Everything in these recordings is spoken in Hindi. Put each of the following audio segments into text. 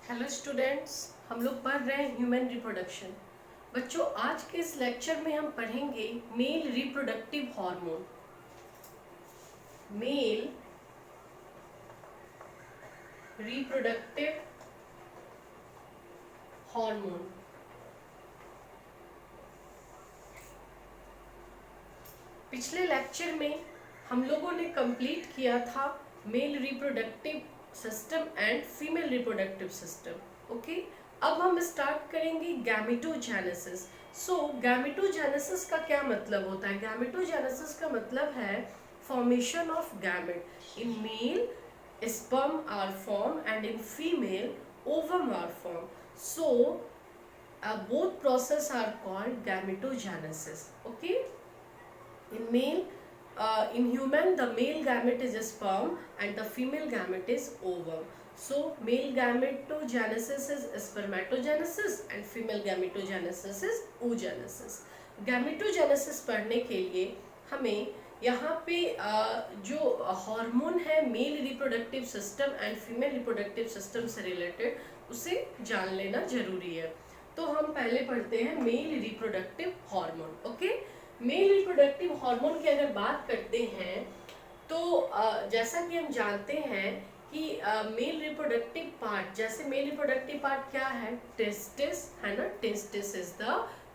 हेलो स्टूडेंट्स, हम लोग पढ़ रहे हैं ह्यूमन रिप्रोडक्शन। बच्चों, आज के इस लेक्चर में हम पढ़ेंगे mail reproductive hormone. Mail reproductive hormone. पिछले लेक्चर में हम लोगों ने कंप्लीट किया था male reproductive system and female reproductive system. Okay, अब हम स्टार्ट करेंगे गैमेटोजेनेसिस। सो गैमेटोजेनेसिस का क्या मतलब होता है? गैमेटोजेनेसिस का मतलब है formation of gamete. In male sperm are formed and in female ovum are formed. So both process are called gametogenesis. Okay, in human the male gamete is a sperm and the female gamete is ovum. So male gametogenesis is spermatogenesis and female gametogenesis is oogenesis. Gametogenesis पढ़ने के लिए हमें यहाँ पे जो हार्मोन है male reproductive system and female reproductive system से रिलेटेड, उसे जान लेना जरूरी है। तो हम पहले पढ़ते हैं mail reproductive hormone. Okay, mail reproductive hormone की अगर बात करते हैं तो जैसा कि हम जानते हैं कि मेल रिप्रोडक्टिव पार्ट, जैसे मेल रिप्रोडक्टिव पार्ट क्या है? टेस्टिस है ना। Testis is the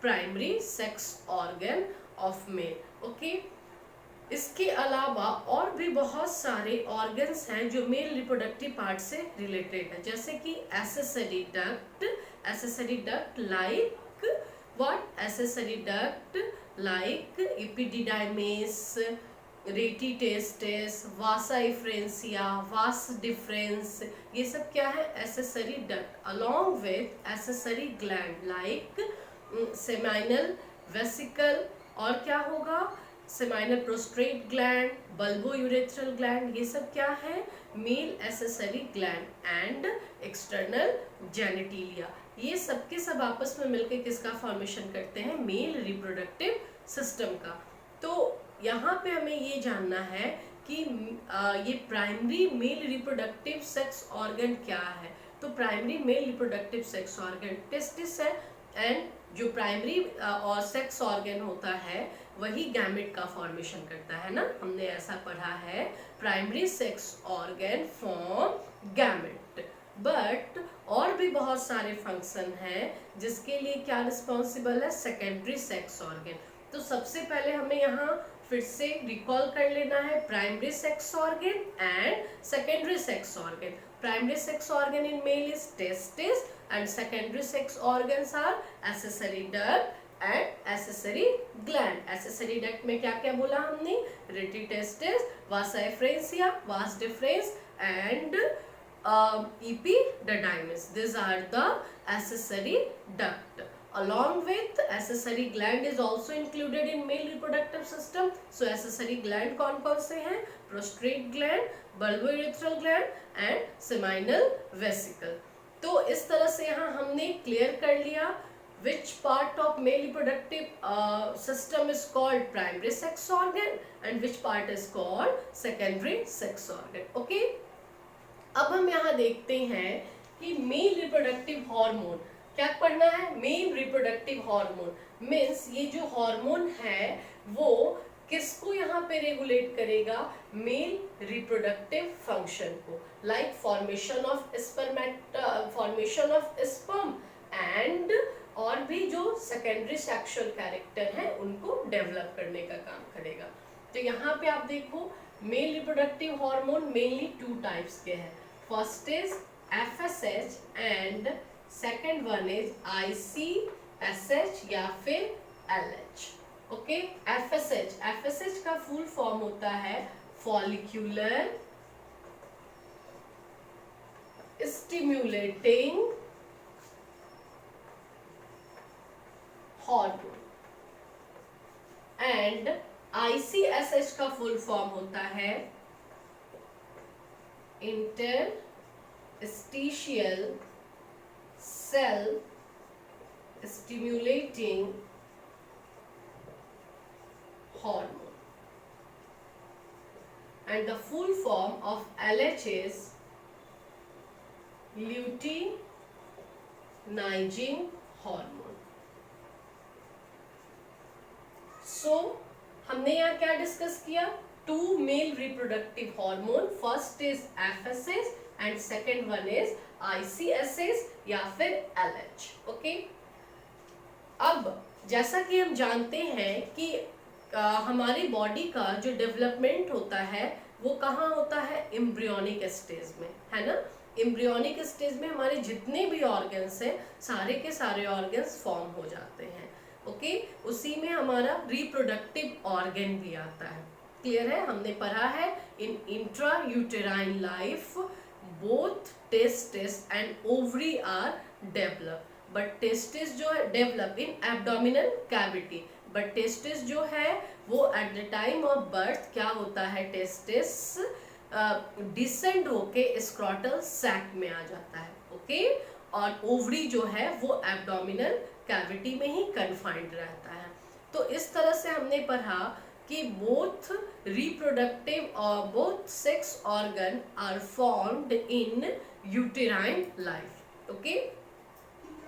primary sex organ of male. Okay, इसके अलावा और भी बहुत सारे ऑर्गन्स हैं जो मेल रिप्रोडक्टिव पार्ट से रिलेटेड है, जैसे कि accessory duct like what? Accessory duct like epididymis, रेटी टेस्टिस, वासा इफ्रेंसिया, वास डिफरेंस, ये सब क्या है? Accessory duct along with accessory gland like seminal vesicle, और क्या होगा? Seminal prostate gland, bulbourethral gland, ये सब क्या है? Male accessory gland and external genitalia. ये सब के सब आपस में मिलकर किसका फॉर्मेशन करते हैं? मेल रिप्रोडक्टिव सिस्टम का। तो यहाँ पे हमें ये जानना है कि ये primary male reproductive sex organ क्या है। तो primary male reproductive sex organ testis है, एंड जो प्राइमरी और सेक्स ऑर्गन होता है वही गैमेट का फॉर्मेशन करता है ना। हमने ऐसा पढ़ा है, primary sex organ form gamete. But और भी बहुत सारे फंक्शन हैं जिसके लिए क्या रिस्पॉन्सिबल है? Secondary sex organ. तो सबसे पहले हमें यहाँ फिर से रिकॉल कर लेना है primary sex organ and secondary sex organ. Primary sex organ in male is testis and secondary sex organs are accessory duct and accessory gland. accessory duct में क्या क्या बोला हमने? रेटी testis, vasa efferentia, vas deferens and epididymis. These are the accessory duct. Along with accessory gland is also included in male reproductive system. So accessory gland कौन कौन से हैं? Prostrate gland, bulbourethral gland and seminal vesicle. तो इस तरह से यहाँ हमने क्लियर कर लिया which part of male reproductive system is called primary sex organ and which part is called secondary sex organ. Okay, अब हम यहाँ देखते हैं कि मेल रिप्रोडक्टिव हार्मोन क्या पढ़ना है? मेल रिप्रोडक्टिव हार्मोन मीन्स ये जो हार्मोन है वो किसको यहाँ पे रेगुलेट करेगा? मेल रिप्रोडक्टिव फंक्शन को, like formation of sperm and और भी जो सेकेंडरी सेक्सुअल कैरेक्टर हैं उनको डेवलप करने का काम करेगा। तो यहाँ पे आप देखो male reproductive hormone mainly two types के हैं। First is FSH and second one is ICSH या फिर LH। ओके, FSH का फुल फॉर्म होता है follicular stimulating hormone and ICSH का फुल फॉर्म होता है interstitial cell stimulating hormone, and the full form of LH is lutein luteinizing hormone. So हमने यहाँ क्या डिस्कस किया? Two male reproductive hormone, first is FSH and second one is ICSH या फिर LH. ओके, अब जैसा कि हम जानते हैं कि हमारी बॉडी का जो डेवलपमेंट होता है वो कहाँ होता है? एम्ब्रियोनिक स्टेज में, है ना. एम्ब्रियोनिक स्टेज में हमारे जितने भी ऑर्गन्स हैं सारे के सारे ऑर्गन्स फॉर्म हो जाते हैं. ओके, उसी में हमारा रिप्रोडक्टिव ऑर्गन भी आता है. क्लियर है? हमने पढ़ा है in intra uterine life both testis and ovary are develop, but testis जो है develop in abdominal cavity, but testis जो है वो at the time of birth क्या होता है? टेस्टिस डिसेंड होके स्क्रॉटल सैक में आ जाता है. ओके, और ओवरी जो है वो एब्डोमिनल कैविटी में ही कन्फाइंड रहता है. तो इस तरह से हमने पढ़ा कि बोथ रिप्रोडक्टिव और both sex organ are formed in uterine life. Okay,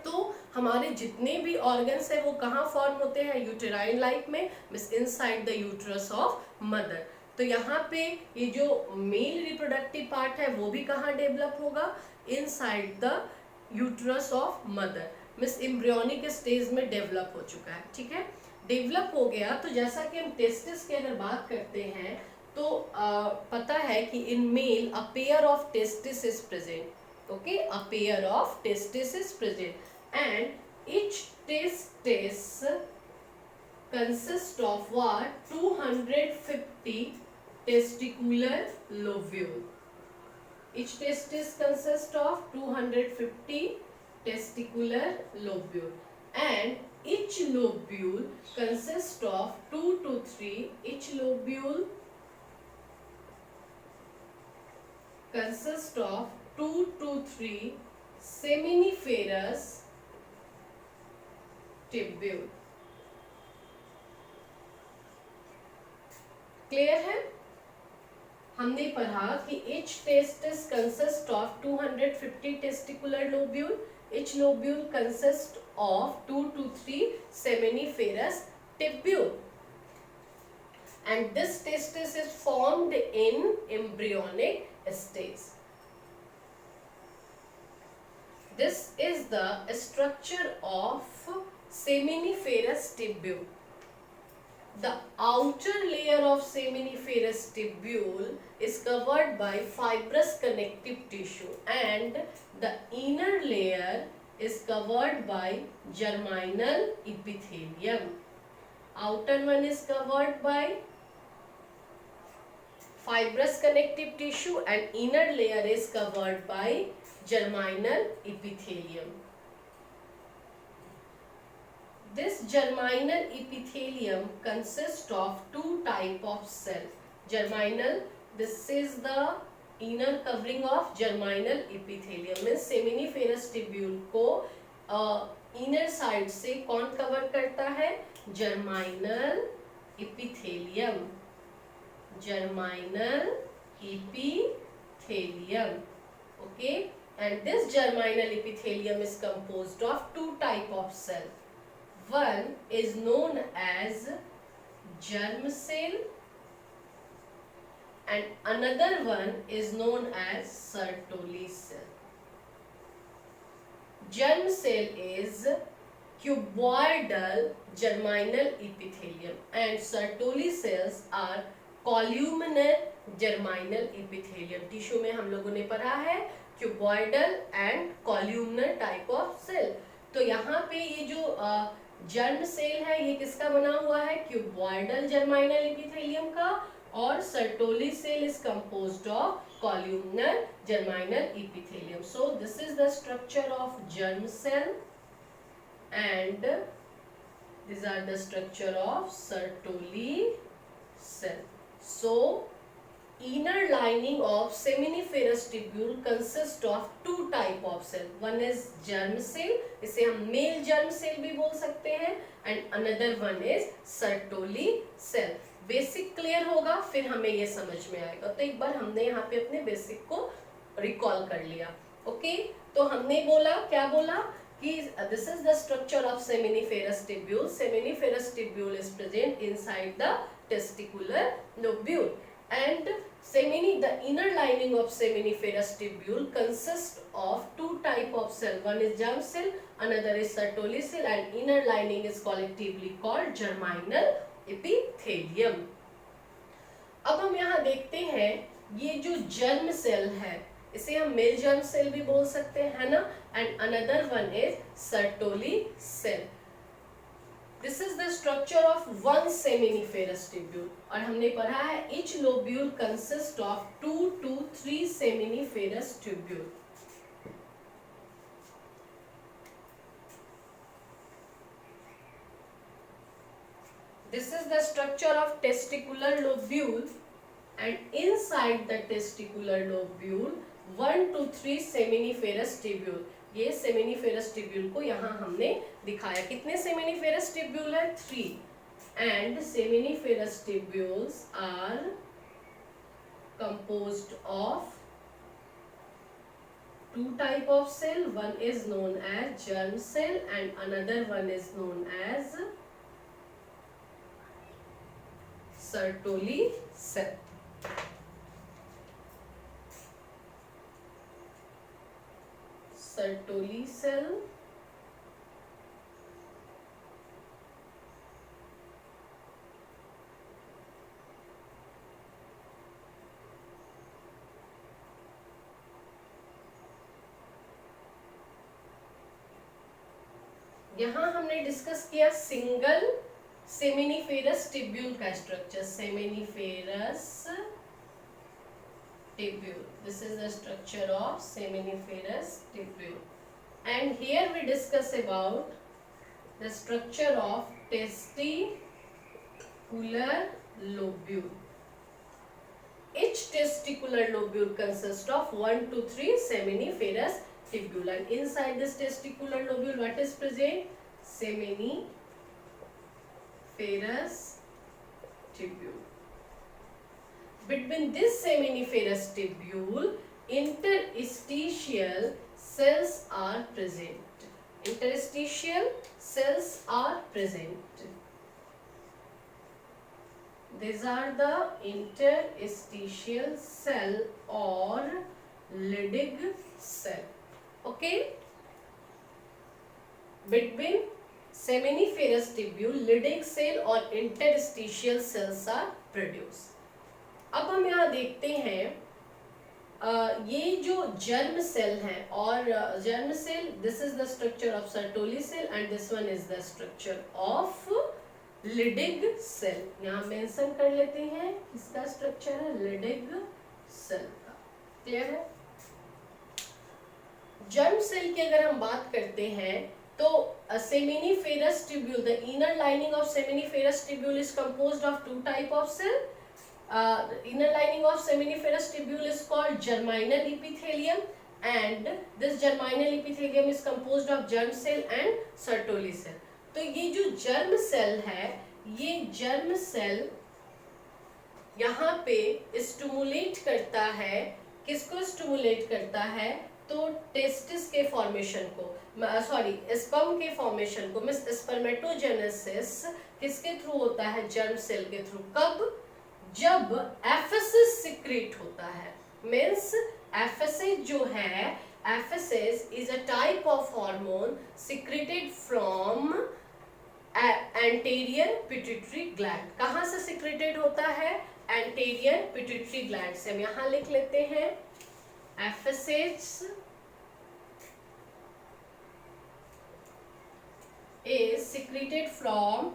तो हमारे जितने भी ऑर्गन्स है वो कहाँ फॉर्म होते हैं? यूटेराइन लाइफ में, means inside the uterus of mother. तो यहाँ पे ये जो मेल रिप्रोडक्टिव पार्ट है वो भी कहाँ डेवलप होगा? Inside the uterus of mother, means embryonic stage में डेवलप हो चुका है. ठीक है, डेवलप हो गया. तो जैसा कि हम टेस्टिस की अगर बात करते हैं तो पता है कि in male a pair of testis is present. Okay, a pair of testis is present and each testis consists of what? 250 testicular lobule. Each testis consists of 250 testicular lobule and each lobule consists of 2 to 3. Each lobule consists of 2 to 3 seminiferous tubule. Clear है? हमने पढ़ा कि each testis consists of 250 testicular lobule. Each lobule consists of 2 to 3 seminiferous tubule. And this testis is formed in embryonic stage. This is the structure of seminiferous tubule. The outer layer of seminiferous tubule is covered by fibrous connective tissue and the inner layer is covered by germinal epithelium. Outer one is covered by fibrous connective tissue and inner layer is covered by germinal epithelium. This germinal epithelium consists of two type of cell. Germinal, this is the inner covering of germinal epithelium. means seminiferous tubule को inner side से कौन cover करता है? Germinal epithelium. Germinal epithelium. Okay, and this germinal epithelium is composed of two type of cell. One is known as germ cell and another one is known as Sertoli cell. Germ cell is cuboidal germinal epithelium and Sertoli cells are columnar germinal epithelium. Tissue में हम लोगों ने पढ़ा है cuboidal and columnar type of cell. तो यहाँ पे ये जो जर्म सेल है ये किसका बना हुआ है? क्यूबॉइडल जर्माइनल एपिथेलियम का. और Sertoli cell is composed of columnar germinal epithelium. So this is the structure of germ cell and these are the structure of Sertoli cell. So inner lining of seminiferous tubule consists of two type of cell. One is germ cell, इसे हम male germ cell भी बोल सकते हैं, and another one is Sertoli cell. Basic clear होगा, फिर हमें ये समझ में आएगा. तो एक बार हमने यहाँ पे अपने बेसिक को रिकॉल कर लिया. ओके, तो हमने बोला क्या बोला This is the structure of seminiferous tubule. Seminiferous tubule is present inside the testicular lobule, and the inner lining of seminiferous tubule consists of two type of cell. One is germ cell, another is Sertoli cell, and inner lining is collectively called germinal epithelium. अब हम यहाँ देखते हैं ये जो जर्म सेल है इसे हम मेल जर्म सेल भी बोल सकते हैं ना, and another one is Sertoli cell. This is the structure of one seminiferous tubule, और हमने पढ़ा है each lobule consist of 2 to 3 seminiferous tubule. This is the structure of testicular lobule, and inside the testicular lobule 1 to 3 seminiferous tubule. ये seminiferous tubule को यहाँ हमने दिखाया. कितने seminiferous tubule है? 3. And seminiferous tubules are composed of two type of cell. One is known as germ cell and another one is known as Sertoli cell. Sertoli cell यहाँ हमने डिस्कस किया सिंगल सेमिनिफेरस टिब्यूल का structure. Seminiferous tubule. This is the structure of seminiferous tubule. And here we discuss about the structure of testicular lobule. Each testicular lobule consists of 1 to 3 seminiferous tubule, and inside this testicular lobule what is present? Seminiferous tubule. Between this seminiferous tubule, interstitial cells are present. Interstitial cells are present. These are the interstitial cell or Leydig cell. Okay? Between seminiferous tubule, Leydig cell or interstitial cells are produced. अब हम यहाँ देखते हैं ये जो जर्म सेल है, और germ cell, this is the structure of Sertoli cell and this one is the structure of Leydig cell. यहाँ मेंशन कर लेते हैं किसका स्ट्रक्चर है? लिडिग सेल का. क्लियर है? जर्म सेल की अगर हम बात करते हैं तो seminiferous tubule, the inner lining of seminiferous tubule is composed of two type of cell. Inner lining of seminiferous tubule is called germinal epithelium, and this germinal epithelium is composed of germ cell and Sertoli cell. तो ये जो germ cell है, ये germ cell यहाँ पे स्टिमुलेट करता है. किसको स्टिमुलेट करता है? तो टेस्टिस के फॉर्मेशन को, सॉरी स्पर्म के फॉर्मेशन को. मींस स्पर्मेटोजेनेसिस किसके थ्रू होता है? जर्म सेल के थ्रू. कब? जब एफएसएस सिक्रेट होता है. मीन्स एफएसएस जो है, FSS is a type of hormone secreted from anterior pituitary gland. कहाँ से सिक्रेटेड होता है? एंटीरियर पिट्यूटरी ग्लैंड से. हम यहाँ लिख लेते हैं FSS is secreted from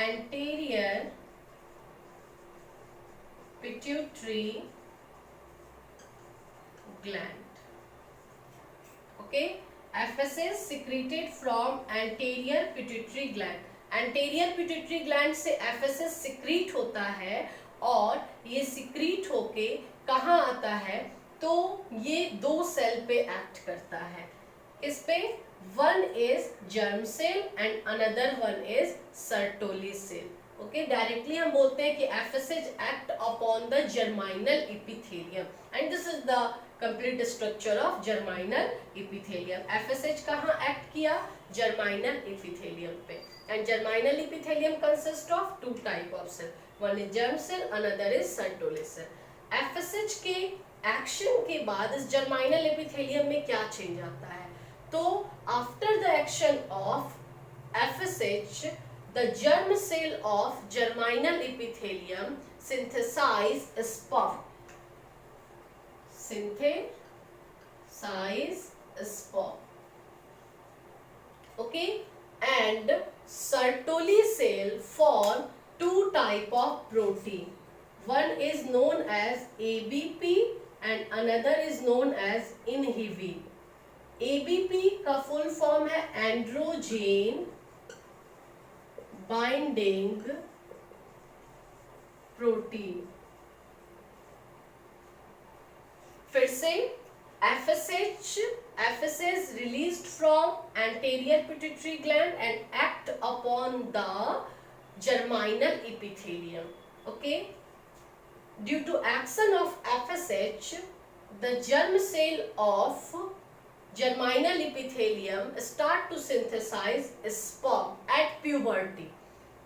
anterior pituitary gland. Okay, FSH secreted from anterior pituitary gland. anterior pituitary gland से FSH secrete होता है, और ये secrete होके कहाँ आता है? तो ये दो सेल पे एक्ट करता है. इस पे one is germ cell and another one is Sertoli cell. Okay, directly हम बोलते हैं कि FSH act upon the germinal epithelium and this is the complete structure of germinal epithelium. FSH कहाँ एक्ट किया? जर्माइनल इपिथेलियम पे। And germinal epithelium consist of two type of cell, one is germ cell, another is Sertoli cell. FSH के एक्शन के बाद इस जर्माइनल एपिथेलियम में क्या चेंज आता है? तो after the action of FSH, the germ cell of germinal epithelium synthesize sperm. Synthesize sperm. Okay, and Sertoli cell form two type of protein. One is known as ABP and another is known as inhibin. ABP का full form है androgen binding protein। फिर से FSH released from anterior pituitary gland and act upon the germinal epithelium. Okay, due to action of FSH, the germ cell of germinal epithelium start to synthesize sperm at puberty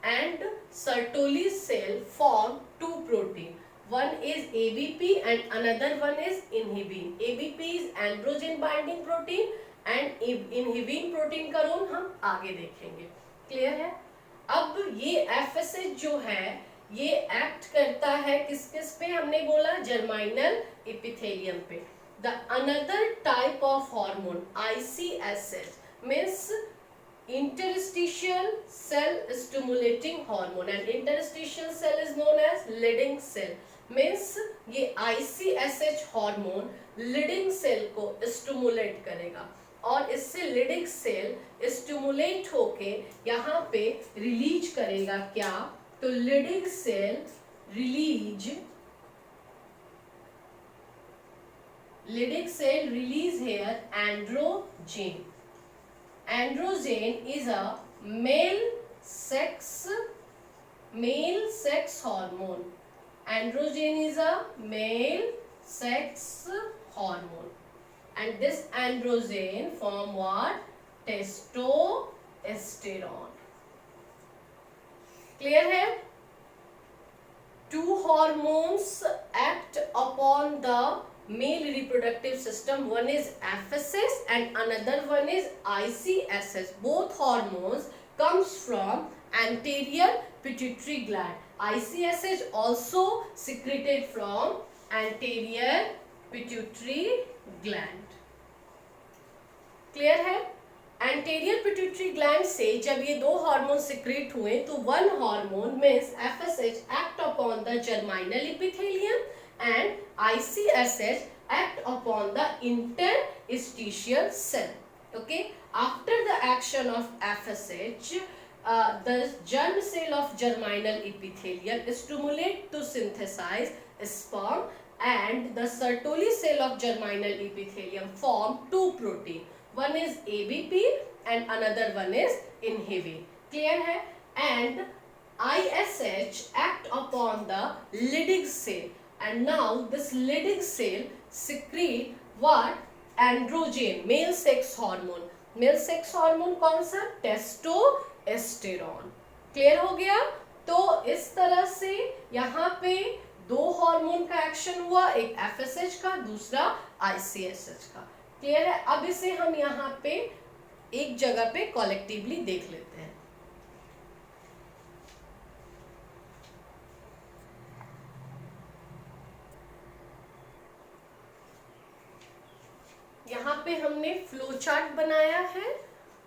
and Sertoli cell form two protein. One is ABP and another one is inhibin. ABP is androgen binding protein and inhibin protein का रोल हम आगे देखेंगे। क्लियर है? अब ये FSH जो है ये एक्ट करता है किस किस पे? हमने बोला जर्माइनल इपिथेलियम पे। The another type of hormone ICSH means interstitial cell stimulating hormone and interstitial cell is known as leading cell means ये ICSH hormone leading cell को stimulate करेगा और इससे leading cell stimulate होके यहाँ पे release करेगा क्या? तो leading cell release here androgen. Androgen is a male sex hormone. Androgen is a male sex hormone and this androgen form what? Testosterone. Clear है? Two hormones act upon the male reproductive system. One is FSH and another one is ICSH. Both hormones comes from anterior pituitary gland. ICSH also secreted from anterior pituitary gland. Clear है? एंटेरियर पिट्यूटरी ग्लैंड से जब ये दो हार्मोन सिक्रेट हुए तो one hormone means FSH act upon the germinal epithelium and ICSH act upon the interstitial cell. Okay, after the action of FSH, the germ cell of germinal epithelium stimulate to synthesize sperm and the Sertoli cell of germinal epithelium form two protein. One is ABP and another one is inhibin. Clear है? And ISH act upon the leading cell. And now this leading cell secrete what? Androgen, male sex hormone. Male sex hormone कौन सा? टेस्टोस्टेरोन. क्लियर हो गया? तो इस तरह से यहाँ पे दो हार्मोन का एक्शन हुआ, एक FSH का, दूसरा ICSH का. क्लियर है? अब इसे हम यहाँ पे एक जगह पे कलेक्टिवली देख लेते हैं. यहाँ पे हमने फ्लो चार्ट बनाया है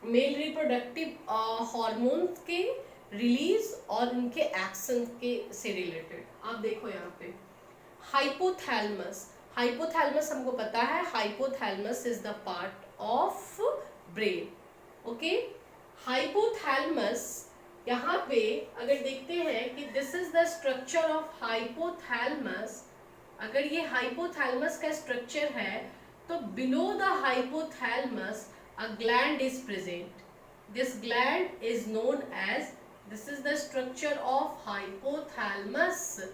मेल रिप्रोडक्टिव हार्मोन्स के रिलीज और उनके एक्शन के से रिलेटेड. आप देखो यहाँ पे हाइपोथैलेमस. हाइपोथैलेमस हमको पता है, hypothalamus is the part of brain. Okay, hypothalamus यहाँ पे अगर देखते हैं कि this is the structure of hypothalamus. अगर ये हाइपोथैलेमस का स्ट्रक्चर है तो below the hypothalamus a gland is present. This gland is known as This is the structure of hypothalamus,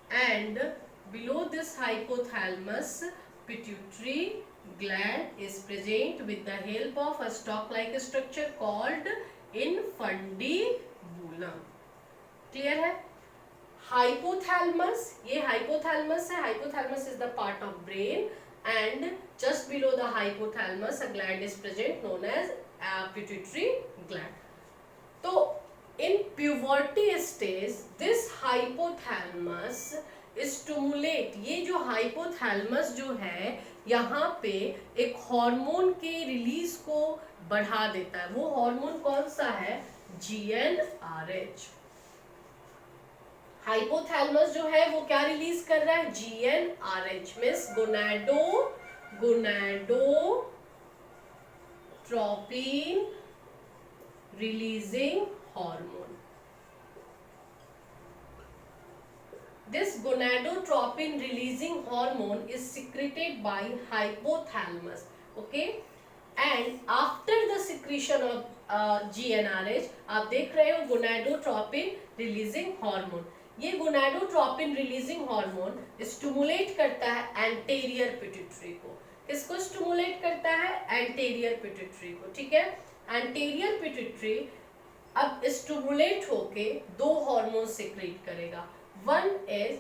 and below this hypothalamus, pituitary gland is present with the help of a stalk-like structure called infundibulum. Clear है? Hypothalamus, ये hypothalamus है. Hypothalamus is the part of brain, and just below the hypothalamus a gland is present known as pituitary gland. तो in puberty stage this hypothalamus stimulate, ये जो hypothalamus जो है यहाँ पे एक हार्मोन के रिलीज को बढ़ा देता है. वो हार्मोन कौन सा है? GnRH. हाइपोथैलेमस जो है वो क्या रिलीज कर रहा है? GnRH means gonadotropin releasing hormone. This gonadotropin releasing hormone is secreted by hypothalamus. Okay, and after the secretion of GnRH, आप देख रहे हो gonadotropin releasing hormone. ये gonadotropin releasing hormone स्टिमुलेट करता है एंटेरियर पिट्यूटरी को. किसको स्टिमुलेट करता है? एंटेरियर पिट्यूटरी को. ठीक है, एंटेरियर पिट्यूटरी अब स्टिमुलेट होके दो हार्मोन सिक्रेट करेगा. One is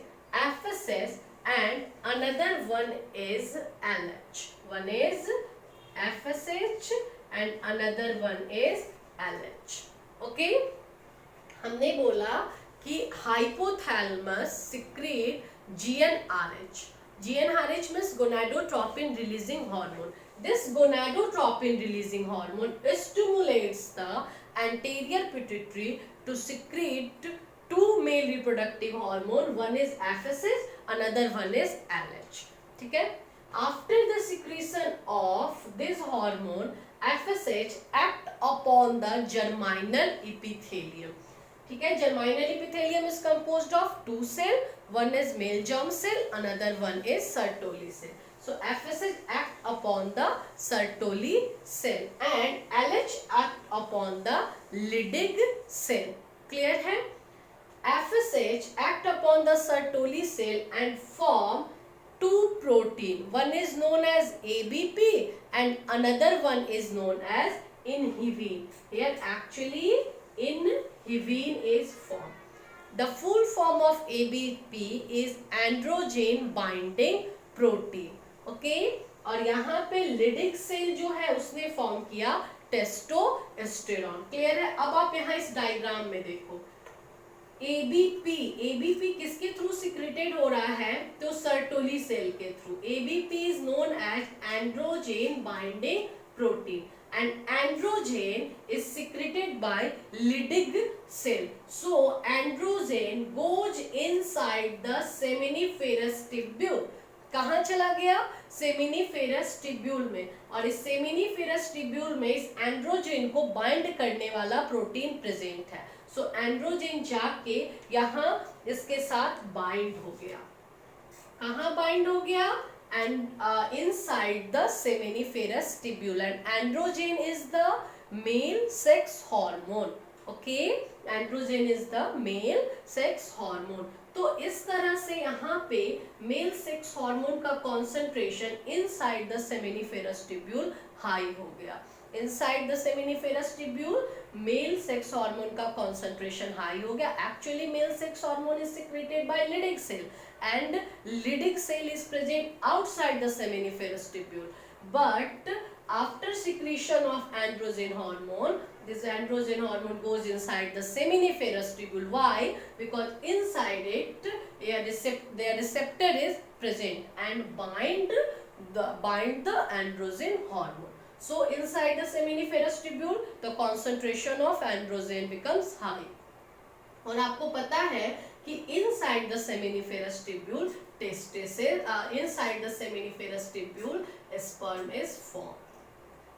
FSH and another one is LH. One is FSH and another one is LH. Okay, हमने बोला कि hypothalamus secrete GnRH. GnRH means gonadotropin releasing hormone. This gonadotropin releasing hormone stimulates the anterior pituitary to secrete two male reproductive hormone. One is FSH, another one is LH. ठीक है? After the secretion of this hormone, FSH act upon the germinal epithelium. ठीक है, germinal epithelium is composed of two cell. One is male germ cell, another one is Sertoli cell. So FSH act upon the Sertoli cell and LH act upon the Leydig cell. Clear है? FSH act upon the Sertoli cell and form two protein. One is known as ABP and another one is known as inhibin. Here actually inhibin is formed. The full form of ABP is androgen binding protein. Okay, और यहाँ पे लिडिक सेल जो है उसने फॉर्म किया टेस्टोस्टेरॉन. क्लियर है? अब आप यहाँ इस डायग्राम में देखो, एबीपी किसके थ्रू सिक्रेटेड हो रहा है? तो सर्टोली सेल के through. ABP is known as androgen binding protein and androgen is secreted by Leydig cell. So androgen goes inside the seminiferous tubule. कहाँ चला गया? सेमिनिफेरस टिब्यूल में. और इस सेमिनिफेरस टिब्यूल में इस एंड्रोजेन को बाइंड करने वाला प्रोटीन प्रेजेंट है. सो एंड्रोजेन जाके यहाँ इसके साथ बाइंड हो गया. कहाँ बाइंड हो गया? And inside the seminiferous tubule, and androgen is the male sex hormone. Okay, androgen is the male sex hormone. तो इस तरह से यहाँ पे मेल सेक्स हार्मोन का concentration inside the seminiferous tubule high हो गया. Inside the seminiferous tubule male sex hormone का कॉन्सेंट्रेशन हाई हो गया. Actually male sex hormone is secreted by Leydig cell and Leydig cell is present outside the seminiferous tubule. But after secretion of androgen hormone, this androgen hormone goes inside the seminiferous tubule. Why? Because inside it their receptor is present and bind the androgen hormone. So inside the seminiferous tubule the concentration of androgen becomes high. और आपको पता है कि inside the seminiferous tubule inside the seminiferous tubule sperm is formed.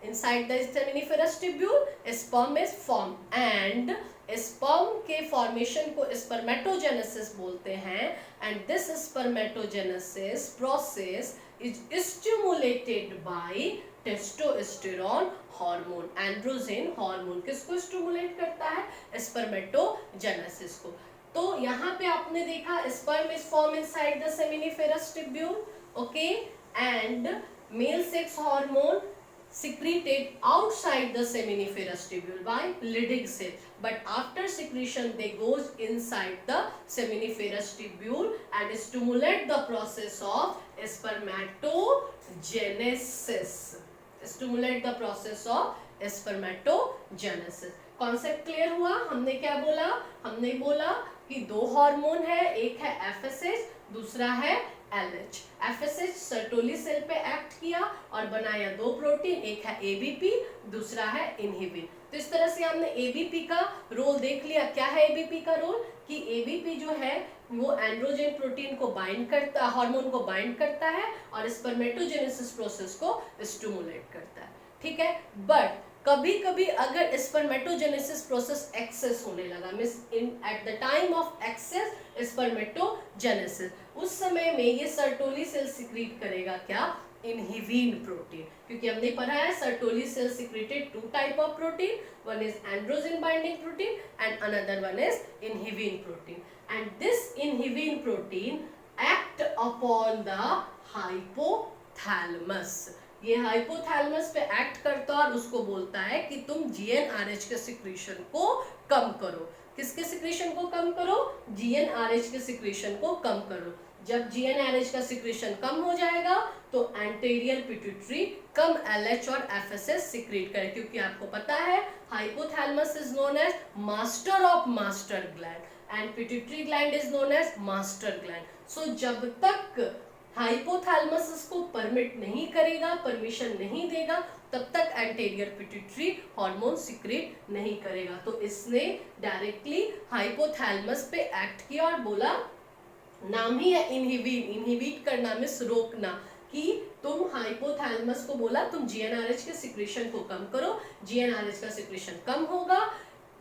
Inside the seminiferous tubule sperm is formed and sperm के formation को spermatogenesis बोलते हैं. And this spermatogenesis process is stimulated by testosterone hormone. Androgen hormone किसको स्टिमुलेट करता है? स्पर्मेटोजेनेसिस को। तो यहाँ पे आपने देखा sperm is form inside the seminiferous tubule, okay, and male sex hormone secreted outside the seminiferous tubule by Leydig cell, but after secretion they goes inside the seminiferous tubule and stimulate the process of spermatogenesis, stimulate the process of spermatogenesis। Concept clear हुआ? हमने क्या बोला? हमने बोला कि दो हार्मोन है, एक है FSH, दूसरा है LH। FSH सर्टोली सेल पे एक्ट किया और बनाया दो प्रोटीन, एक है ABP, दूसरा है इनहिबिन। तो इस तरह से हमने ABP का रोल देख लिया। क्या है ABP का रोल? कि ABP जो है वो एंड्रोजन प्रोटीन को बाइंड करता, हार्मोन को बाइंड करता है और स्पर्मेटोजेनेसिस प्रोसेस को स्टिमुलेट करता है, ठीक है। बट कभी कभी अगर स्पर्मेटोजेनेसिस प्रोसेस एक्सेस होने लगा, means in at the time of excess spermatogenesis, उस समय में ये सर्टोली सेल सिक्रीट करेगा क्या? इनहिबिन प्रोटीन, क्योंकि हमने पढ़ा है Sertoli cell secreted two type of protein, one is androgen binding protein and another one is inhibin protein, and this inhibin protein act upon the hypothalamus. ये हाइपोथैलेमस पे एक्ट करता है और उसको बोलता है कि तुम GnRH के सिक्रीशन को कम करो। किसके सिक्रीशन को कम करो? GnRH के सिक्रीशन को कम करो। जब GnRH का सिक्रीशन कम हो जाएगा तो एंटीरियर पिट्यूटरी कम LH और FSH सिक्रीट करे, क्योंकि आपको पता है hypothalamus is known as master of master gland and pituitary gland is known as master gland. सो जब तक हाइपोथैलेमस इसको परमिट नहीं करेगा, परमिशन नहीं देगा, तब तक एंटीरियर पिट्यूटरी हार्मोन सिक्रेट नहीं करेगा। तो इसने डायरेक्टली हाइपोथैलेमस पे एक्ट किया और बोला, नाम ही है इनहिबिट, इनहिबिट करना मींस रोकना, कि तुम हाइपोथैलेमस को बोला तुम GnRH के सिक्रेशन को कम करो, GnRH का सिक्रेशन कम होगा,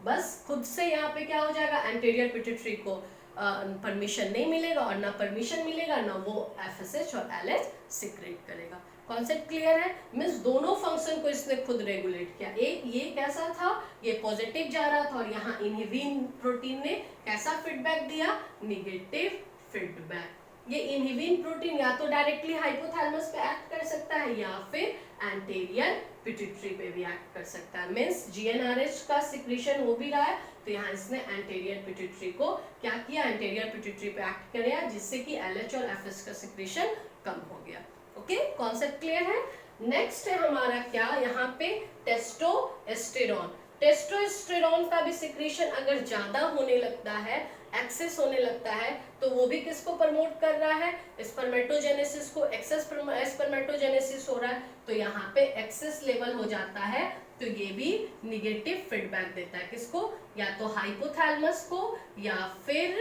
बस खुद से यहाँ पे क्या हो जाएगा, एंटीरियर पिट्यूटरी को परमिशन नहीं मिलेगा और ना परमिशन मिलेगा ना वो FSH और LH सिक्रेट करेगा। कॉन्सेप्ट क्लियर है? मीन्स दोनों फंक्शन को इसने खुद रेगुलेट किया। एक ये कैसा था, ये पॉजिटिव जा रहा था और यहाँ इनहिबिन प्रोटीन ने कैसा फीडबैक दिया? Negative feedback. ये इनहिबिन प्रोटीन या तो डायरेक्टली हाइपोथैलेमस पे एक्ट कर सकता है या फिर एंटीरियर पिट्यूटरी पे भी एक्ट कर सकता है। मींस GnRH का सिक्रीशन हो भी रहा है तो यहाँ इसने एंटीरियर पिट्यूटरी को क्या किया, एंटीरियर पिट्यूटरी पे एक्ट किया, जिससे कि LH और FS का सिक्रीशन कम हो गया। ओके, कॉन्सेप्ट क्लियर है? नेक्स्ट है हमारा क्या, यहाँ पे टेस्टोस्टेरोन। टेस्टोस्टेरोन का भी सिक्रीशन अगर ज्यादा होने लगता है, एक्सेस होने लगता है, तो वो भी किसको प्रमोट कर रहा है? स्पर्मेटोजेनेसिस को। एक्सेस स्पर्मेटोजेनेसिस हो रहा है तो यहाँ पे एक्सेस लेवल हो जाता है, तो ये भी निगेटिव फीडबैक देता है किसको? या तो हाइपोथैलेमस को या फिर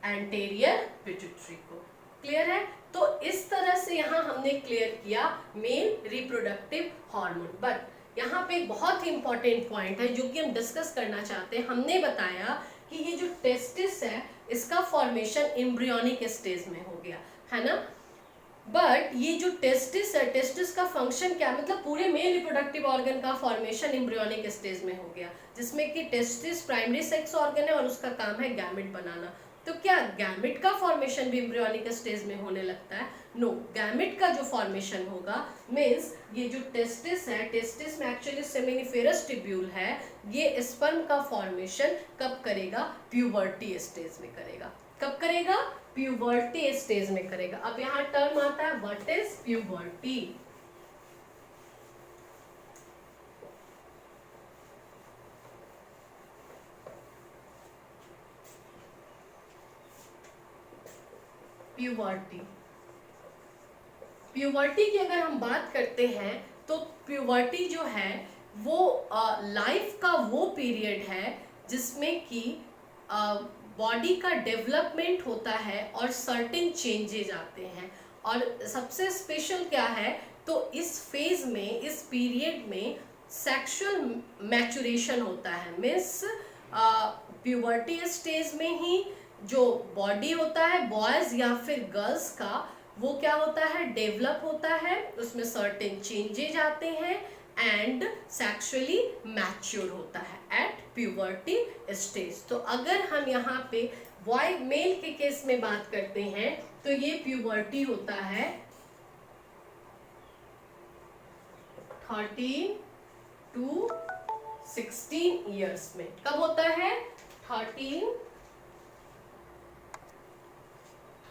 एंटीरियर पिट्यूटरी को। क्लियर है? तो इस तरह से यहाँ हमने क्लियर किया मेल रिप्रोडक्टिव हार्मोन। बट यहाँ पे एक बहुत ही इंपॉर्टेंट पॉइंट है जो कि हम डिस्कस करना चाहते हैं। हमने बताया कि ये जो टेस्टिस है इसका फॉर्मेशन एम्ब्रियोनिक स्टेज में हो गया है ना, बट ये जो टेस्टिस है, टेस्टिस का फंक्शन क्या, मतलब पूरे मेल रिप्रोडक्टिव ऑर्गन का फॉर्मेशन एम्ब्रियोनिक स्टेज में हो गया, जिसमें कि टेस्टिस प्राइमरी सेक्स ऑर्गन है और उसका काम है गैमेट बनाना। तो क्या गैमेट का फॉर्मेशन भी एम्ब्रियोनिक स्टेज में होने लगता है? नो, गैमेट का जो फॉर्मेशन होगा मीन्स ये जो टेस्टिस है, टेस्टिस में एक्चुअली सेमिनिफेरस ट्यूब्यूल है, ये स्पर्म का फॉर्मेशन कब करेगा? प्यूबर्टी स्टेज में करेगा। कब करेगा? प्यूबर्टी स्टेज में करेगा। अब यहाँ टर्म आता है what is puberty. Puberty, puberty की अगर हम बात करते हैं तो प्यूबर्टी जो है वो लाइफ का वो पीरियड है जिसमें कि बॉडी का डेवलपमेंट होता है और सर्टेन चेंजेज आते हैं। और सबसे स्पेशल क्या है, तो इस फेज में, इस पीरियड में सेक्सुअल मैचुरेशन होता है। मीन्स प्यूबर्टी स्टेज में ही जो बॉडी होता है बॉयज या फिर गर्ल्स का, वो क्या होता है? डेवलप होता है, उसमें सर्टेन चेंजेज आते हैं एंड सेक्सुअली मैच्योर होता है एट प्यूबर्टी स्टेज। तो अगर हम यहाँ पे बॉय मेल के केस में बात करते हैं तो ये प्यूबर्टी होता है 13 to 16 ईयर्स में। कब होता है?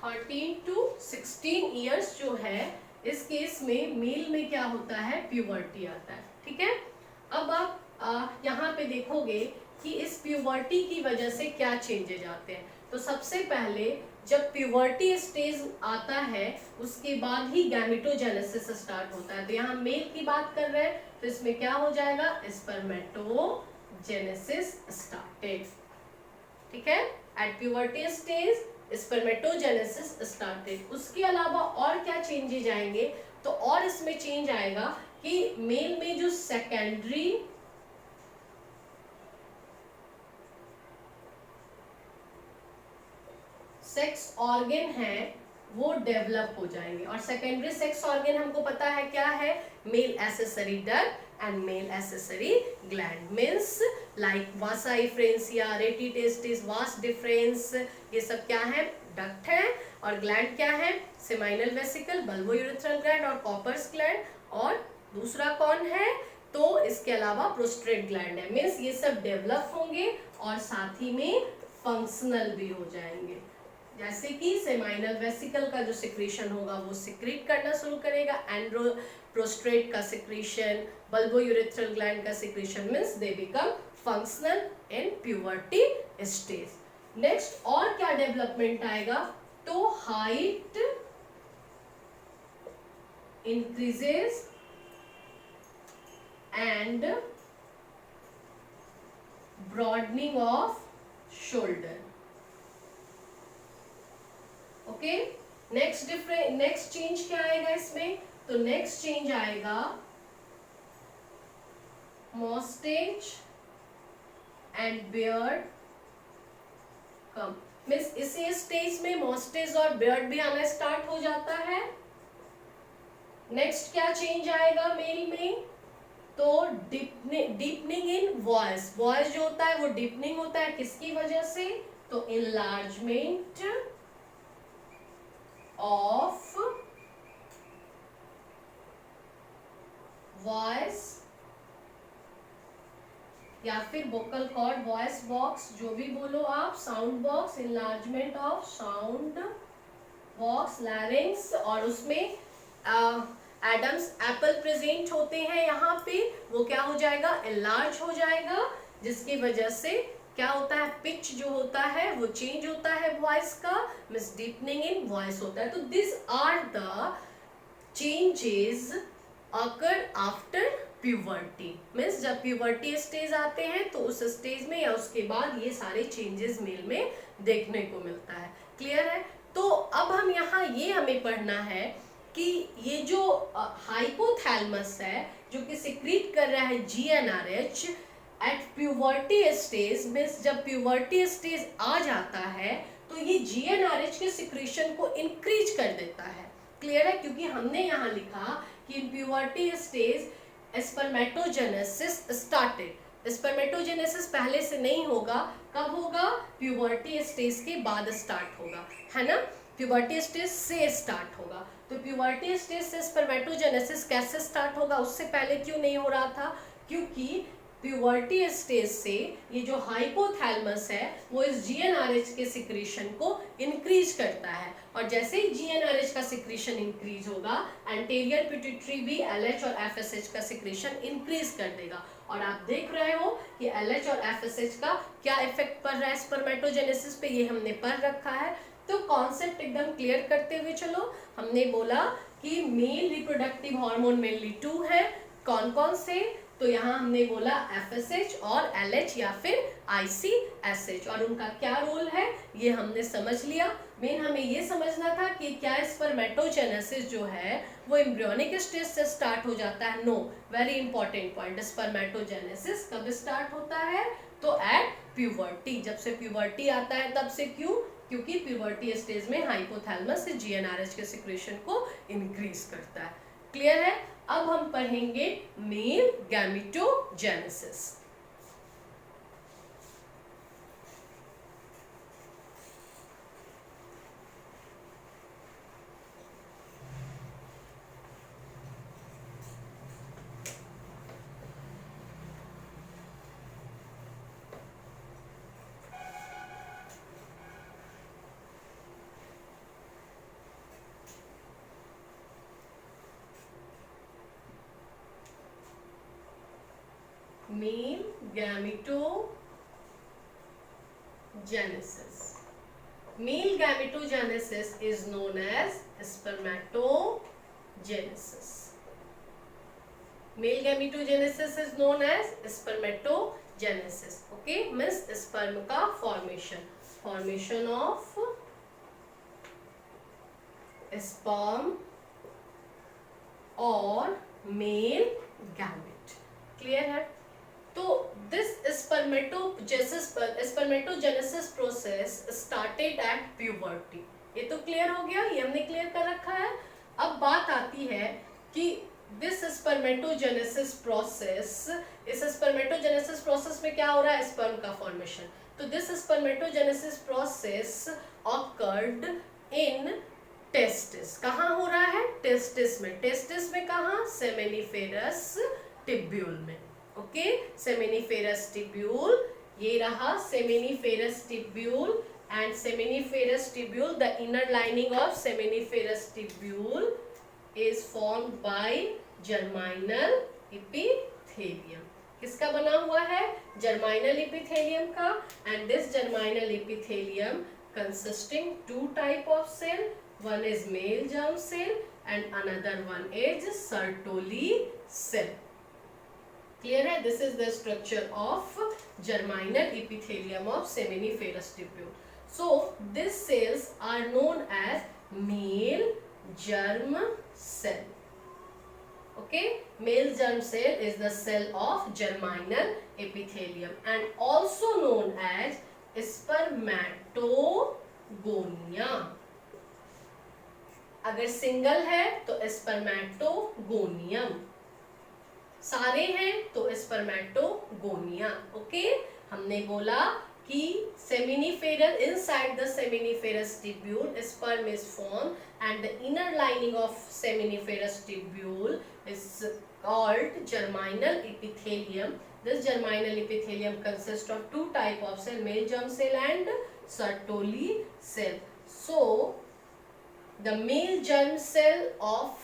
13 to 16 ईयर्स जो है, इस केस में मेल में क्या होता है? प्यूबर्टी आता है। ठीक है, अब आप यहाँ पे देखोगे कि इस प्यूबर्टी की वजह से क्या चेंजेज आते हैं। तो सबसे पहले जब प्यूबर्टी स्टेज आता है उसके बाद ही गैमेटोजेनेसिस स्टार्ट होता है। तो यहाँ मेल की बात कर रहे हैं तो इसमें क्या हो जाएगा? Spermatogenesis started. ठीक है, at puberty stage spermatogenesis started. उसके अलावा और क्या चेंजेज आएंगे? तो और इसमें चेंज आएगा कि मेल में जो सेकेंडरी सेक्स ऑर्गन है वो डेवलप हो जाएंगे। और सेकेंडरी सेक्स ऑर्गन हमको पता है क्या है? Male accessory duct and mail accessory gland. Means like Vasa efferentia, rete testis, vas deferens, ये सब क्या है? डक्ट है। और ग्लैंड क्या है? सेमाइनल वेसिकल, बल्बोयूरेथ्रल ग्लैंड और कॉपर्स ग्लैंड। और दूसरा कौन है? तो इसके अलावा प्रोस्टेट ग्लैंड है। मीन्स ये सब डेवलप होंगे और साथ ही में फंक्शनल भी हो जाएंगे। जैसे कि सेमाइनल वेसिकल का जो सिक्रीशन होगा वो सिक्रीट करना शुरू करेगा, एंड्रो प्रोस्ट्रेट का सिक्रीशन, बल्बोयूरेथ्रल ग्लैंड का secretion, means they become functional in puberty stage. Next और क्या डेवलपमेंट आएगा? तो height increases and broadening off shoulder. Okay, next change क्या आएगा इसमें? तो नेक्स्ट चेंज आएगा मॉस्टेज एंड बियर्ड कम। मीन्स इसी स्टेज में मॉस्टेज और बियर्ड भी आना स्टार्ट हो जाता है। नेक्स्ट क्या चेंज आएगा मेल में? तो डीपनिंग इन वॉइस। वॉइस जो होता है वो डीपनिंग होता है किसकी वजह से? तो इनलार्जमेंट ऑफ वॉइस या फिर वोकल कॉर्ड, वॉइस बॉक्स, जो भी बोलो आप, sound box, enlargement of sound box, लैरिंग्स। और उसमें एडम्स एप्पल प्रेजेंट होते हैं यहाँ पे, वो क्या हो जाएगा? एनलार्ज हो जाएगा, जिसकी वजह से क्या होता है? पिच जो होता है वो चेंज होता है वॉइस का, मींस डीपनिंग इन वॉइस होता है। तो this are the changes occur after puberty. Means जब प्यूबर्टी स्टेज आते हैं तो उस स्टेज में या उसके बाद ये सारे चेंजेस मेल में देखने को मिलता है। क्लियर है? तो अब हम यहाँ ये हमें पढ़ना है कि ये जो हाइपोथैलेमस है जो कि सिक्रीट कर रहा है GnRH at puberty stage, means जब प्यूबर्टी स्टेज आ जाता है तो ये GnRH के सिक्रीशन को इंक्रीज कर देता है। क्लियर है? क्योंकि हमने यहाँ लिखा कि in puberty stage spermatogenesis started. Spermatogenesis पहले से नहीं होगा, कब होगा? प्यूबर्टी स्टेज के बाद स्टार्ट होगा, है ना? प्यूबर्टी स्टेज से स्टार्ट होगा। तो प्यूबर्टी स्टेज से स्पर्मेटोजेनेसिस कैसे स्टार्ट होगा? उससे पहले क्यों नहीं हो रहा था? क्योंकि प्यूबर्टी स्टेज से ये जो हाइपोथैलेमस है वो इस GnRH के सिक्रीशन को इंक्रीज करता है, और जैसे ही GnRH का सिक्रीशन इंक्रीज होगा एंटीरियर पिट्यूटरी भी LH और FSH का सिक्रीशन इंक्रीज कर देगा। और आप देख रहे हो कि LH और FSH का क्या इफेक्ट पड़ रहा है स्पर्मेटोजेनेसिस पे, ये हमने पढ़ रखा है। तो कॉन्सेप्ट एकदम क्लियर करते हुए चलो। हमने बोला कि मेल रिप्रोडक्टिव हार्मोन मेनली 2 है। कौन कौन से? तो यहाँ हमने बोला FSH और LH या फिर ICSH, और उनका क्या रोल है ये हमने समझ लिया। मेन हमें ये समझना था कि क्या स्पर्मेटोजेनेसिस जो है वो एम्ब्रियोनिक स्टेज से स्टार्ट हो जाता है? No, very important point. Spermatogenesis कब स्टार्ट होता है? तो एट प्यूबर्टी। जब से प्यूबर्टी आता है तब से। क्यों? क्योंकि प्यूबर्टी स्टेज में हाइपोथैलेमस GnRH के सिक्रेशन को इंक्रीज करता है। क्लियर है? अब हम पढ़ेंगे male gametogenesis. male gametogenesis. Male gametogenesis is known as spermatogenesis. Male gametogenesis is known as spermatogenesis. Okay, means sperm का formation of sperm और मेल गैमेट. क्लियर है? तो this spermatogenesis process started at puberty. ये तो क्लियर हो गया, ये हमने क्लियर कर रखा है. अब बात आती है कि दिस स्पर्मेटोजेनेसिस प्रोसेस, इस स्पर्मेटोजेनेसिस प्रोसेस में क्या हो रहा है? स्पर्म का फॉर्मेशन. तो this spermatogenesis process occurred in testis. कहाँ हो रहा है? टेस्टिस में. टेस्टिस में कहाँ? सेमेनिफेरस टिब्यूल में. Okay, seminiferous tubule. ये रहा seminiferous tubule. And seminiferous tubule, the inner lining of seminiferous tubule is formed by germinal epithelium. किसका बना हुआ है? germinal epithelium का. and this germinal epithelium consisting two type of cell. one is male germ cell and another one is Sertoli cell. Clear है? This is the structure of germinal epithelium of seminiferous tubule. So these cells are known as male germ cell. Okay, male germ cell is the cell of germinal epithelium and also known as spermatogonia. अगर सिंगल है तो स्पर्मेटोगोनियम, सारे हैं तो स्पर्मेटोगोनिया. ओके, हमने बोला कि seminiferous, inside the seminiferous tubule sperm is formed and the inner lining of seminiferous tubule is called germinal epithelium. This germinal epithelium consists of two type of cell, male germ cell and Sertoli cell. So the male germ cell of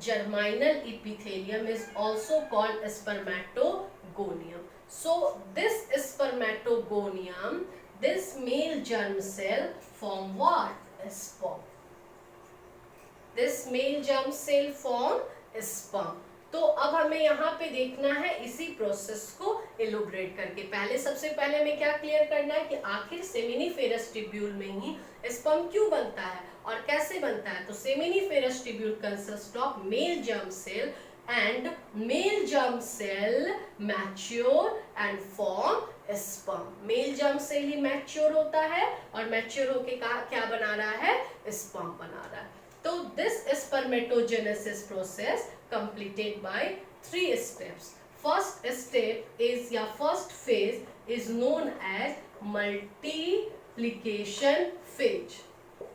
germinal epithelium is also called spermatogonium. So this spermatogonium, this male germ cell form what? Sperm. This male germ cell form sperm. तो अब हमें यहाँ पे देखना है इसी प्रोसेस को इलुब्रेट करके. पहले सबसे पहले हमें क्या क्लियर करना है कि आखिर सेमिनिफेरस टिब्यूल में ही स्पर्म क्यों बनता है और कैसे बनता है. तो seminiferous tubule consist of male germ cell and male germ cell mature and form sperm. male germ cell he mature होता है और mature होके क्या बना रहा है? sperm बना रहा है. तो this spermatogenesis process completed by 3 steps. First step is, या first phase is known as multiplication phase.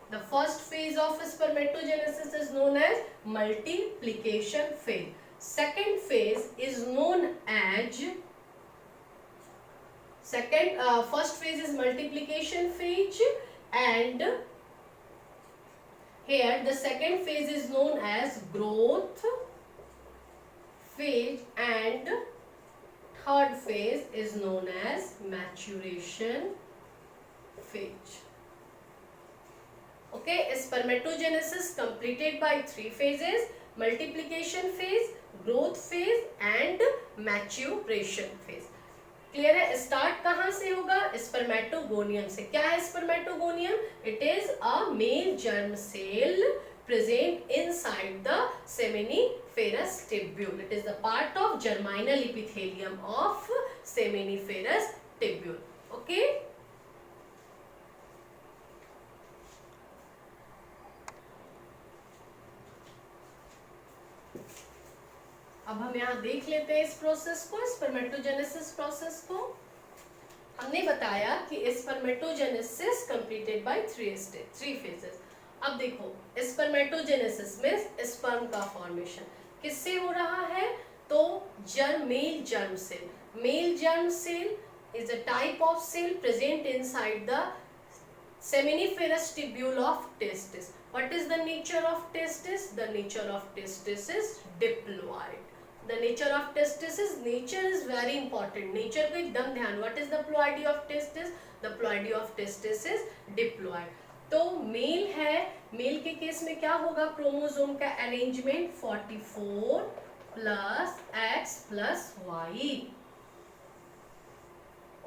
The first phase of spermatogenesis is known as multiplication phase. Second phase is known as first phase is multiplication phase, and here the second phase is known as growth phase, and third phase is known as maturation phase. Okay, spermatogenesis completed by 3 phases: multiplication phase, growth phase and maturation phase. Clear है? स्टार्ट कहाँ से होगा? स्पर्मेटोगोनियम से. क्या है spermatogonium? It is a male germ cell present inside the seminiferous tubule. It is the part of germinal epithelium of seminiferous tubule. Okay. अब हम यहाँ देख लेते हैं इस प्रोसेस को, स्पर्मेटोजेनेसिस प्रोसेस को. हमने बताया कि स्पर्मेटोजेनेसिस कंप्लीटेड बाय 3 फेजेस. अब देखो, स्पर्मेटोजेनेसिस में स्पर्म का फॉर्मेशन किससे हो रहा है? तो male germ cell. Male germ cell is a type of cell present inside the seminiferous tubule of testis. What is the nature of testis? The nature of testis is diploid. The nature of testis is, nature is very important, nature को एकदम ध्यान. What is the ploidy of testis? The ploidy of testis is diploid. तो मेल है, मेल के केस में क्या होगा? क्रोमोसोम का arrangement 44 plus X plus Y.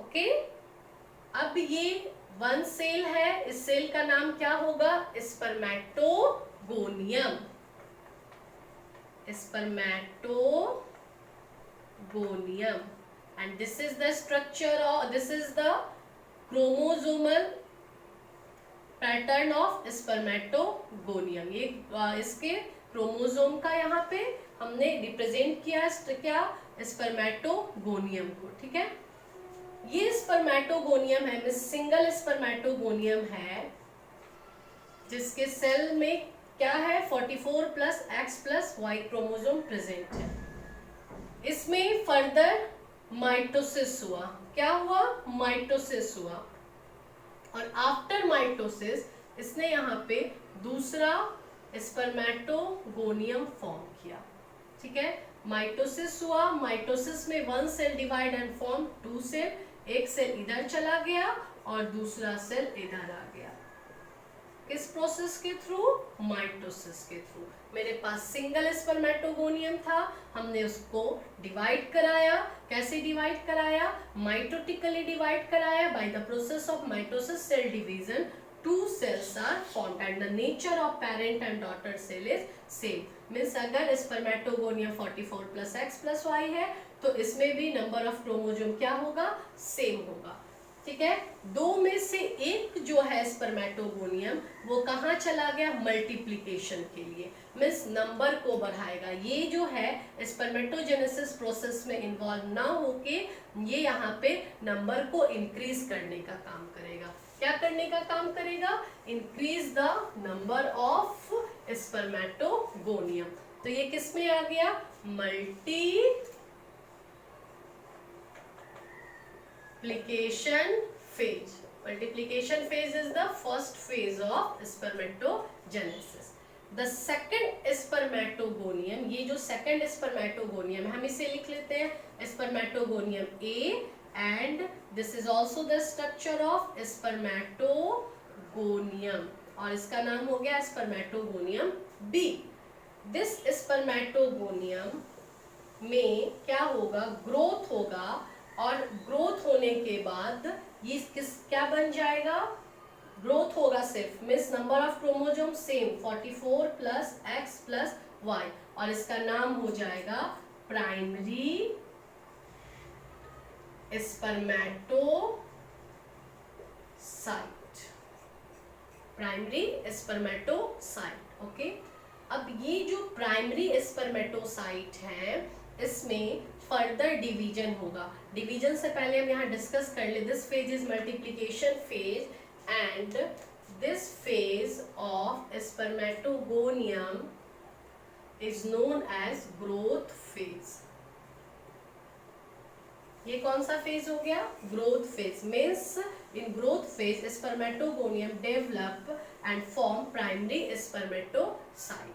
Okay, अब ये वन सेल है, इस सेल का नाम क्या होगा? Spermatogonium. Spermatogonium. And this is the structure of, this is the chromosomal pattern of spermatogonium. ये इसके क्रोमोसोम का यहाँ पे हमने रिप्रेजेंट किया क्या? स्पर्मेटोगोनियम को. ठीक है, ये स्पर्मेटोगोनियम है, सिंगल स्पर्मेटोगोनियम है जिसके सेल में क्या है? 44 plus X plus Y chromosome present है. इसमें फर्दर माइटोसिस हुआ. क्या हुआ? माइटोसिस हुआ. और आफ्टर माइटोसिस इसने यहाँ पे दूसरा स्पर्मेटोगोनियम फॉर्म किया. ठीक है, माइटोसिस हुआ, माइटोसिस में one cell divide and form two cell. एक सेल इधर चला गया और दूसरा सेल इधर आ गया. किस प्रोसेस के थ्रू? माइटोसिस के थ्रू. मेरे पास सिंगल स्पर्मेटोगोनियम था, हमने उसको डिवाइड कराया. कैसे डिवाइड कराया? माइटोटिकली डिवाइड कराया. By the process of mitosis cell division two cells are formed and the nature of parent and daughter cell is same. Means अगर spermatogonium 44 plus X plus Y है तो इसमें भी नंबर ऑफ क्रोमोसोम क्या होगा? सेम होगा. ठीक है, दो में से एक जो है स्पर्मेटोगोनियम वो कहाँ चला गया? मल्टीप्लिकेशन के लिए. मीन्स नंबर को बढ़ाएगा. ये जो है स्पर्मेटोजेनेसिस प्रोसेस में इन्वॉल्व ना होके ये यहाँ पे नंबर को इंक्रीज करने का काम करेगा. क्या करने का काम करेगा? Increase the number of spermatogonium. तो ये किस में आ गया? Multiplication phase. Multiplication phase is the first phase of spermatogenesis. The second spermatogonium, ये जो सेकेंड स्पर्मेटोगोनियम है हम इसे लिख लेते हैं spermatogonium A. And this is also the structure of spermatogonium और इसका नाम हो गया स्पर्मेटोगोनियम बी. This spermatogonium में क्या होगा? ग्रोथ होगा और ग्रोथ होने के बाद ये क्या बन जाएगा? ग्रोथ होगा सिर्फ, means number of chromosome same 44 plus X plus Y और इसका नाम हो जाएगा primary spermatocyte. Primary spermatocyte. Okay, अब ये जो प्राइमरी स्पर्मेटोसाइट है इसमें फर्दर डिवीजन होगा. डिवीजन से पहले हम यहाँ डिस्कस कर ले. This phase is multiplication phase and this phase of spermatogonium is known as growth phase. ये कौन सा फेज हो गया? Growth phase. Means in growth phase spermatogonium develop and form primary spermatocyte.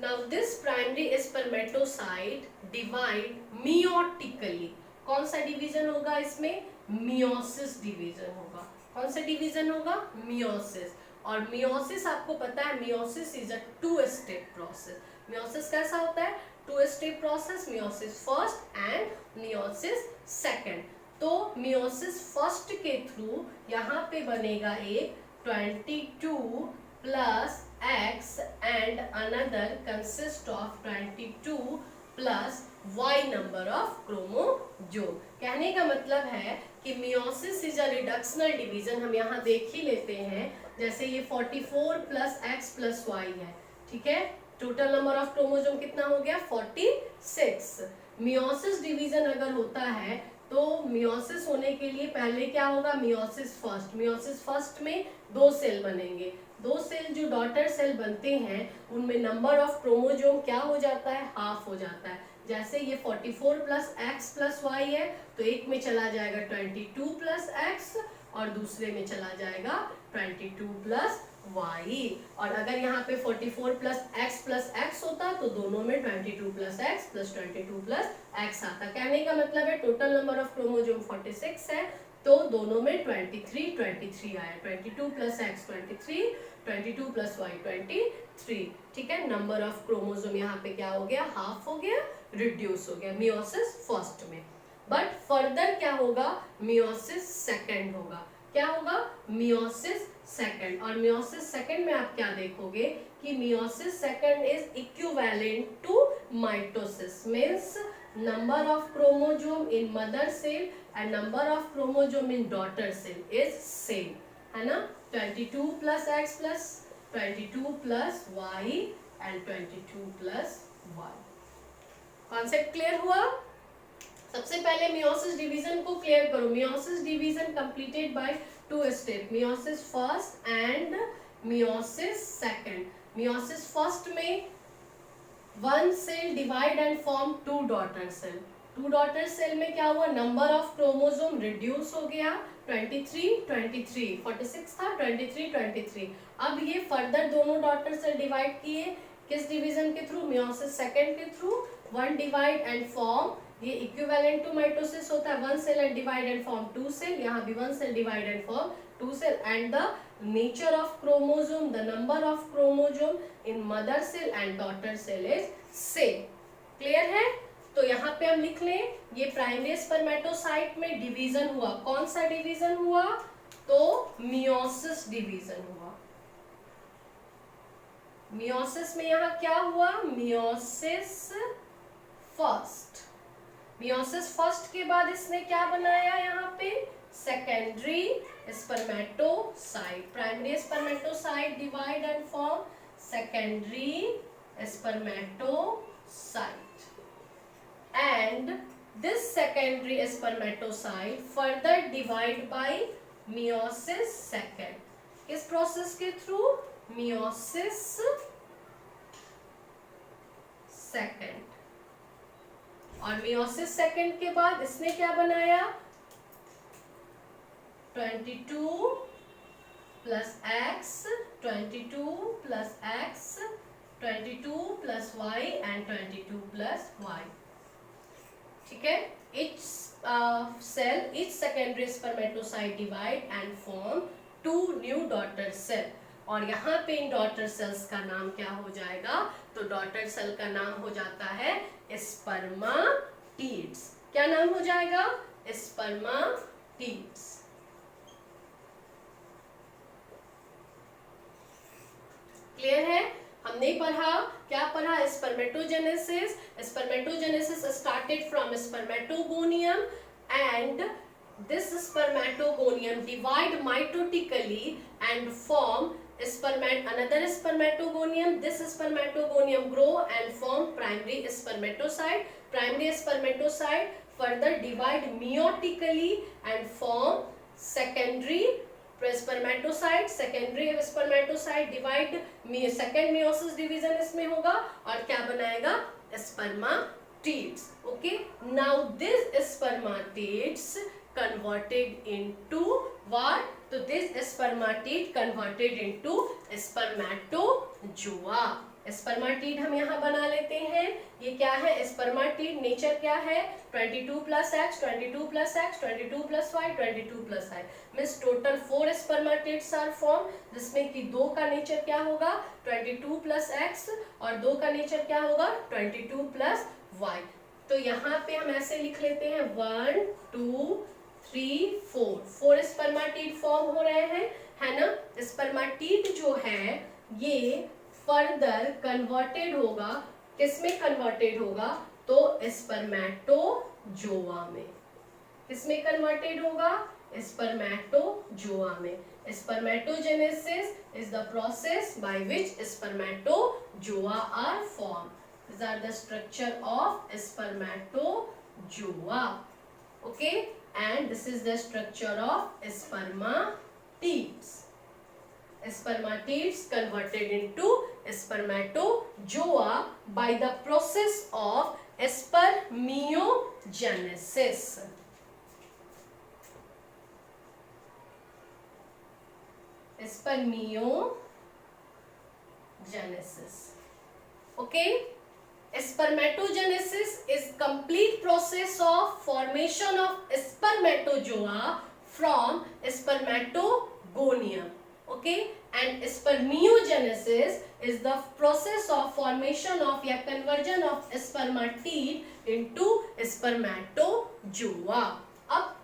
Now this primary spermatocyte divide meiotically. कौन सा डिवीजन होगा इसमें? मियोसिस डिवीजन होगा. कौन सा डिवीजन होगा? मियोसिस. और मियोसिस आपको पता है meiosis is a 2 step process. Meiosis कैसा होता है? 2 step process. Meiosis first and meiosis second. तो मियोसिस फर्स्ट के थ्रू यहाँ पे बनेगा एक 22 plus X and another consist of 22 plus Y number of chromosome. कहने का मतलब है कि meiosis is a reductional division. हम यहाँ देख ही लेते हैं, जैसे ये 44 प्लस एक्स प्लस वाई है. ठीक है, टोटल नंबर ऑफ क्रोमोसोम कितना हो गया? 46. मियोसिस डिवीजन अगर होता है तो मियोसिस होने के लिए पहले क्या होगा? Meiosis first. मियोसिस फर्स्ट में 2 सेल बनेंगे. 2 सेल जो डॉटर सेल बनते हैं उनमें नंबर ऑफ क्रोमोसोम क्या हो जाता है? हाफ हो जाता है. जैसे ये 44 प्लस एक्स प्लस वाई है, तो एक में चला जाएगा 22 प्लस एक्स और दूसरे में चला जाएगा 22 प्लस वाई। और अगर यहाँ पे 44 प्लस एक्स होता तो दोनों में 22 plus X plus 22 plus x आता। कहने का मतलब है टोटल नंबर ऑफ क्रोमोसोम 46 है, तो दोनों में 23 आया। 22 प्लस एक्स 23, 22 प्लस वाई 23। ठीक है, नंबर ऑफ क्रोमोसोम यहाँ पे क्या हो गया, हाफ हो गया, रिड्यूस हो गया मियोसिस फर्स्ट में। बट फर्दर क्या होगा, मियोसिस सेकंड होगा। क्या होगा, मियोसिस सेकंड। और मियोसिस सेकंड में आप क्या देखोगे कि meiosis second is equivalent to mitosis, means number of chromosome in mother cell and number of chromosome in daughter cell is same, है ना। 22 plus x plus 22 plus y and 22 plus y। Concept clear हुआ। सबसे पहले मियोसिस डिवीजन को क्लियर करो। Meiosis division completed by two step, meiosis first and meiosis second. Meiosis first में one cell divide and form two daughter cell. Two daughter cell में क्या हुआ, नंबर ऑफ क्रोमोसोम रिड्यूस हो गया, 23 23, 46 था 23 23। अब ये फर्दर दोनों डॉटर सेल डिवाइड किए, किस डिवीजन के थ्रू, मियोसिस सेकंड के through. One divide and form, ये इक्विवेलेंट टू माइटोसिस होता है, one cell and divide and form two cell, यहाँ भी one cell divide and form two cell. And the nature of chromosome, the number of chromosome in mother cell and daughter cell is same। Clear है। तो यहाँ पे हम लिख लें, ये प्राइमरी स्पर्मेटोसाइट में डिवीजन हुआ। कौन सा डिवीजन हुआ, तो मियोसिस डिवीजन हुआ। मियोसिस में यहाँ क्या हुआ, मियोसिस फर्स्ट। मियोसिस फर्स्ट के बाद इसने क्या बनाया, यहाँ पे secondary spermatocyte. Primary spermatocyte divide and form secondary spermatocyte, and this secondary spermatocyte further divide by meiosis second। किस प्रोसेस के थ्रू, meiosis second। और meiosis second के बाद इसने क्या बनाया, 22 plus X, 22 plus X, 22 plus Y and 22 plus Y. ठीक है, each cell, each secondary spermatocyte divide and form two new daughter cell। और यहाँ पे इन डॉटर सेल्स का नाम क्या हो जाएगा, तो डॉटर सेल का नाम हो जाता है स्पर्माटिड्स। क्या नाम हो जाएगा, स्पर्माटिड्स। क्लियर है। हमने पढ़ा, क्या पढ़ा, spermatogenesis. Spermatogenesis started from spermatogonium and this spermatogonium divide mitotically and form another spermatogonium। this spermatogonium grow and form primary spermatocyte। primary spermatocyte further divide meiotically and form secondary spermatocyte। secondary spermatocyte divide, second meiosis division इसमें होगा और क्या बनाएगा, spermatids। okay, now this spermatids converted into what, तो this spermatid converted into spermatozoa। स्पर्माटिड हम यहाँ बना लेते हैं। ये क्या है, स्पर्माटिड नेचर क्या है, 22 plus X, 22 plus X, 22 plus Y, 22 plus Y, means total 4 spermatids are form, जिसमें कि 2 का नेचर क्या होगा, 22 प्लस एक्स और 2 का नेचर क्या होगा, 22 प्लस वाई। तो यहाँ पे हम ऐसे लिख लेते हैं 1 2 3 4 स्पर्माटिड फॉर्म हो रहे हैं, है ना। स्पर्माटिड जो है ये फर्दर कन्वर्टेड होगा, किसमें कन्वर्टेड होगा, तो स्पर्मेटोजोआ में। किसमें कन्वर्टेड होगा, स्पर्मेटोजोआ में। Spermatogenesis is the process by which spermatozoa are form. These are the structure of spermatozoa, okay, and this is the structure of spermatids। spermatids converted into spermatozoa by the process of spermiogenesis. Spermiogenesis. Okay, spermatogenesis is complete process of formation of spermatozoa from spermatogonium. Okay, and spermiogenesis is the process of formation of या conversion of spermatid into spermatozoa. अब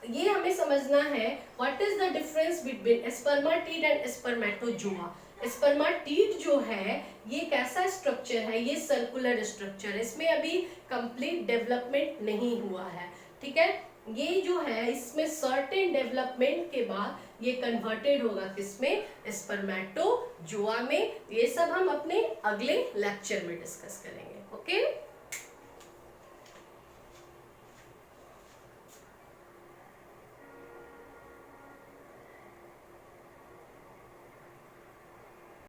ये हमें समझना है what is the difference between spermatid and spermatozoa. Spermatid जो है ये कैसा स्ट्रक्चर है, ये सर्कुलर स्ट्रक्चर है, इसमें अभी कंप्लीट डेवलपमेंट नहीं हुआ है, ठीक है। ये जो है इसमें सर्टेन डेवलपमेंट के बाद ये कन्वर्टेड होगा किसमें, स्पर्मेटोजोआ में। ये सब हम अपने अगले लेक्चर में डिस्कस करेंगे। ओके।